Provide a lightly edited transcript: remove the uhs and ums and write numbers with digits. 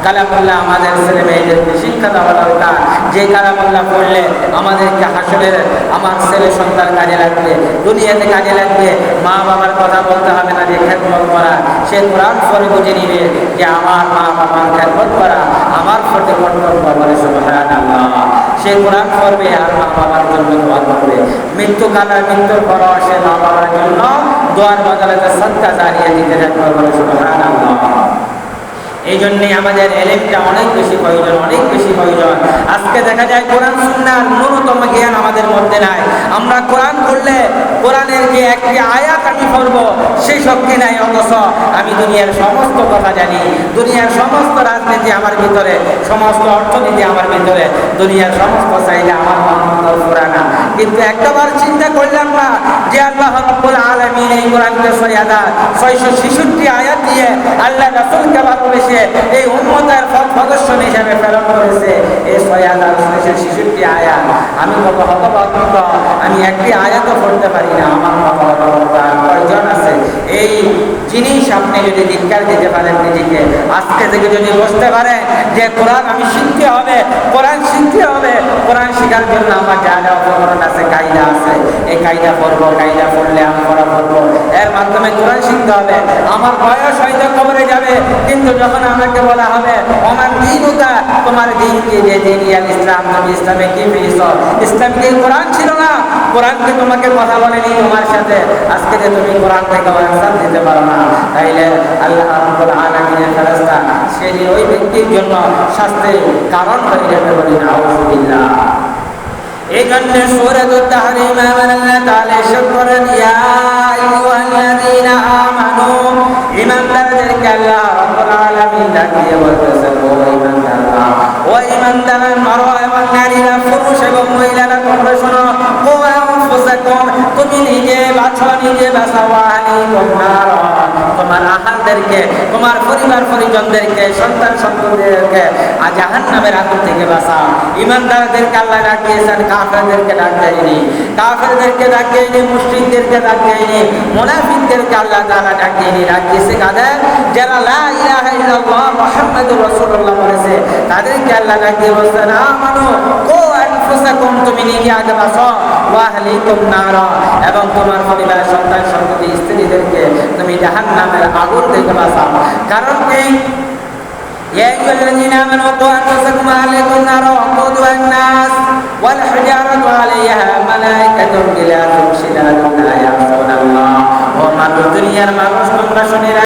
কালামুল্লাহ আমাদের ছেলে মেয়েদেরকে শিক্ষা দেওয়া দরকার, যে কালামুল্লাহ পড়লে আমাদেরকে হাসরের আমার ছেলে সন্তান কাজে লাগবে, দুনিয়াতে কাজে লাগবে। মা বাবার কথা বলতে হবে না যে খেদমত করা, সে কোরআন পড়ে বুঝে নিবে যে আমার মা বাবার খেদমত করা আমার প্রতি কর্তব্য। বলে সুবহানাল্লাহ। সে কোরআন পড়বে আর মা বাবার জন্য দোয়া করবে। মৃত্যুকালে মৃত্যুর পর সে মা বাবার জন্য দোয়ার বদলে সাদকা জারিয়া দিতে থাকবে। বলে সুবহানাল্লাহ। এই জন্যে আমাদের এলেমটা অনেক বেশি প্রয়োজন, অনেক বেশি প্রয়োজন। আজকে দেখা যায় কোরআন সুন্নাহর ন্যূনতম জ্ঞান আমাদের মধ্যে নাই। আমরা কোরআন পড়লে কোরআনের যে একটি আয়াত আমি পড়ব সেই শক্তি নাই, অথচ আমি দুনিয়ার সমস্ত কথা জানি, দুনিয়ার সমস্ত রাজনীতি আমার ভিতরে, সমস্ত অর্থনীতি আমার ভিতরে, দুনিয়ার সমস্ত চাহিদা আমার মনের পুরানা। কিন্তু একটাবার চিন্তা করলাম না যে আল্লাহ রাব্বুল আলামিন এই কোরআনকে 666 আয়াত দিয়ে আল্লাহ রাসূলকে ভালোবেসে এই উম্মতের সদস্য হিসেবে প্রেরণ করেছে। এই 666 আয়াত আমি কত হতভাগ্য, আমি একটি আয়াতও পড়তে পারি না। আমার প্রয়োজন আছে এই জিনিস আপনি যদি ধিক্কার দিতে পারেন নিজেকে, আজকে থেকে যদি বসতে পারেন যে কোরআন আমি শিখতে হবে, কোরআন শিখতে হবে, কোরআন শেখার জন্য আমার যা যা উপকরণ আছে, কায়দা আছে, এই কায়দা পড়বো, কায়দা পড়লে আমি পড়া পড়বো, এর মাধ্যমে কোরআন শিখতে হবে। আমার বয়স হয়তো কবরে যাবে, কিন্তু যখন আমাকে বলা হবে আমার দিনুকা, তোমার দিন কি, যে দিন ইয়াল ইসলাম, তুমি ইসলামে কি পেয়েছ, ইসলাম কি কোরআন ছিল না, কোরআনকে তোমাকে কথা বলেনি তোমার সাথে, আজকে যে তুমি কোরআন থেকে আনসার দিতে পারো না, তাইলে আল্লাহ রাব্বুল আলামিনের ফেরেশতা সেই ওই ব্যক্তির জন্য শাস্তির কারণ হয়ে যাবে। বলি নাউযুবিল্লাহ। এই জন্য সূরাতুত তাহরীম আল্লাহ তাআলা ইরশাদ করেন, ইয়া আইয়ুহাল্লাযীনা আমানু, ঈমানদারদেরকে আল্লাহ রাব্বুল আলামিন ডাকিয়ে বলতেছেন, ও ঈমানদাররা, ও ঈমানদার নর এবং নারীরা, পুরুষ এবং মহিলারা, তোমরা শোনো, ও আনফুসাকুম, তুমি নিজে বাঁচো, নিজে বাঁচাও, আহলিকুম নার, তোমার আহালদেরকে, তোমার পরিবার পরিজনদেরকে, সন্তান সন্ততিদেরকে জাহান্নামের আগুন থেকে বাঁচাও। ঈমানদারদেরকে আল্লাহ ডাকিয়েছেন, কাফেরদেরকে ডাক দেয়নি, কাফেরদেরকে ডাক দেয়নি, মুশরিকদেরকে ডাক দেয়নি, মুনাফিকদেরকে আল্লাহ তাআলা ডাক দেয়নি। ডাক দিয়েছে কাদের? যারা লা ইলাহা ইল্লাল্লাহ মুহাম্মাদুর রাসূলুল্লাহ বলেছে তাদেরকে আল্লাহ ডাক দিয়ে বলছেন, আমানু কু আনফুসাকুম, তুমি নিজে আগে বাঁচো, ওয়া আহলিকুম নার, এবং তোমার পরিবার, সন্তান সন্ততি, স্ত্রীদেরকে তুমি জাহান্নামের আগুন থেকে বাঁচাও। কারণ কি? يا أيها الذين آمنوا قوا أنفسكم وأهليكم نارا وقودها الناس والحجارة عليها ملائكة غلاظ شداد لا يعصون الله وما في الدنيا